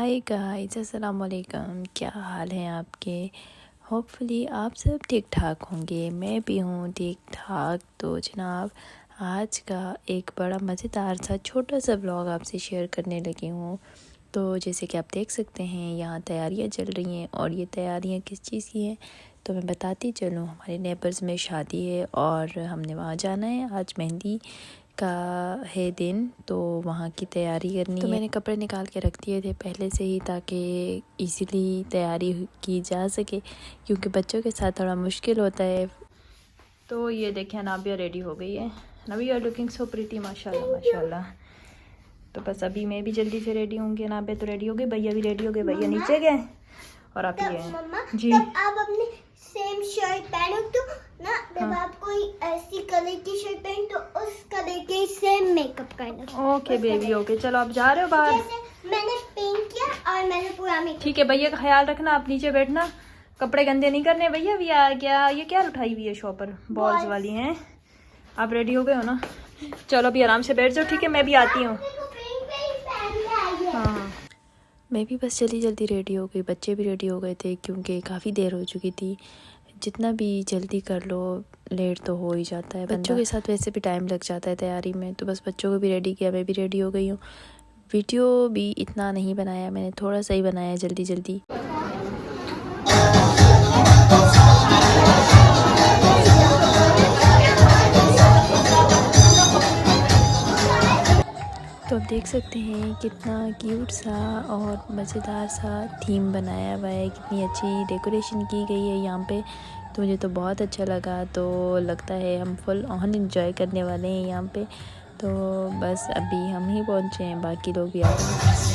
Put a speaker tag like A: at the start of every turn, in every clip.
A: Hi guys, अस्सलाम वालेकुम। क्या हाल हैं आपके? होपफुली आप सब ठीक ठाक होंगे। मैं भी हूँ ठीक ठाक। तो जनाब, आज का एक बड़ा मज़ेदार सा छोटा सा ब्लॉग आपसे शेयर करने लगी हूँ। तो जैसे कि आप देख सकते हैं, यहाँ तैयारियाँ चल रही हैं। और ये तैयारियाँ किस चीज़ की हैं तो मैं बताती चलूँ। हमारे नेबर्स में शादी है और हमने वहाँ जाना है। आज मेहंदी का है दिन, तो वहाँ की तैयारी करनी है। तो मैंने कपड़े निकाल के रख दिए थे पहले से ही, ताकि इजीली तैयारी की जा सके, क्योंकि बच्चों के साथ थोड़ा मुश्किल होता है। तो ये देखें, नाबिया रेडी हो गई है। नाबिया लुकिंग सो प्रिटी, माशाल्लाह माशाल्लाह। तो बस अभी मैं भी जल्दी से रेडी होंगी। नाबिया तो रेडी हो गई, भैया भी रेडी हो गए। भैया नीचे गए और आप ये जी
B: आप अपनी सेम शर्ट पहनो तो ना, जब आप कोई ऐसी कलर की शर्ट पहन तो उस कलर के सेम मेकअप करना।
A: Okay baby, okay. चलो आप जा रहे हो बाहर?
B: जैसे मैंने पिंक किया और मैंने पूरा मेकअप।
A: ठीक है भैया का ख्याल रखना, आप नीचे बैठना, कपड़े गंदे नहीं करने। भैया भी आ गया। ये क्या उठाई हुई है शॉपर, बॉल्स वाली हैं। आप रेडी हो गए हो ना? चलो अभी आराम से बैठ जाओ, ठीक है? मैं भी आती हूँ। हाँ, मैं भी बस जल्दी जल्दी रेडी हो गई। बच्चे भी रेडी हो गए थे, क्योंकि काफ़ी देर हो चुकी थी। जितना भी जल्दी कर लो, लेट तो हो ही जाता है। बच्चों के साथ वैसे भी टाइम लग जाता है तैयारी में। तो बस बच्चों को भी रेडी किया, मैं भी रेडी हो गई हूँ। वीडियो भी इतना नहीं बनाया मैंने, थोड़ा सा ही बनाया जल्दी जल्दी। तो आप देख सकते हैं कितना क्यूट सा और मज़ेदार सा थीम बनाया हुआ है, कितनी अच्छी डेकोरेशन की गई है यहाँ पे। तो मुझे तो बहुत अच्छा लगा। तो लगता है हम फुल ऑन एंजॉय करने वाले हैं यहाँ पे। तो बस अभी हम ही पहुँचे हैं, बाकी लोग भी आ गए हैं।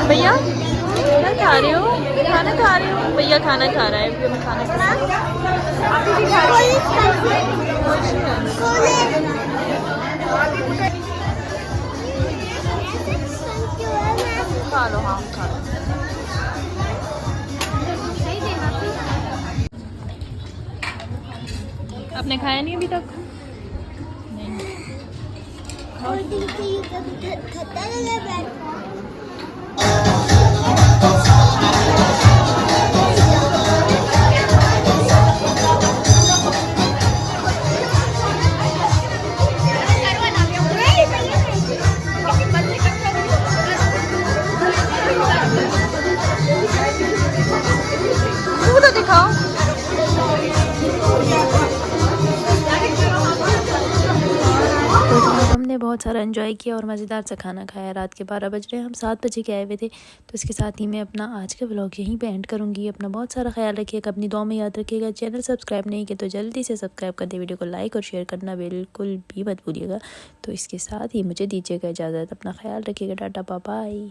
A: भैया क्या खा रहे हो? खाना खा रहे हो? भैया खाना खा रहा है। मैं खाना खा रहा खा लो। हाँ खा लो। आपने खाया नहीं अभी तक? तो दिखाओ। हमने बहुत सारा एंजॉय किया और मज़ेदार सा खाना खाया। रात के 12 बज रहे हैं, हम 7 बजे के आए हुए थे। तो इसके साथ ही मैं अपना आज का व्लॉग यहीं पे एंड करूँगी। अपना बहुत सारा ख्याल रखिएगा, अपनी दुआ में याद रखिएगा। चैनल सब्सक्राइब नहीं किया तो जल्दी से सब्सक्राइब कर दे। वीडियो को लाइक और शेयर करना बिल्कुल भी मत भूलिएगा। तो इसके साथ ही मुझे दीजिएगा इजाज़त। अपना ख्याल रखिएगा। Tata bye bye.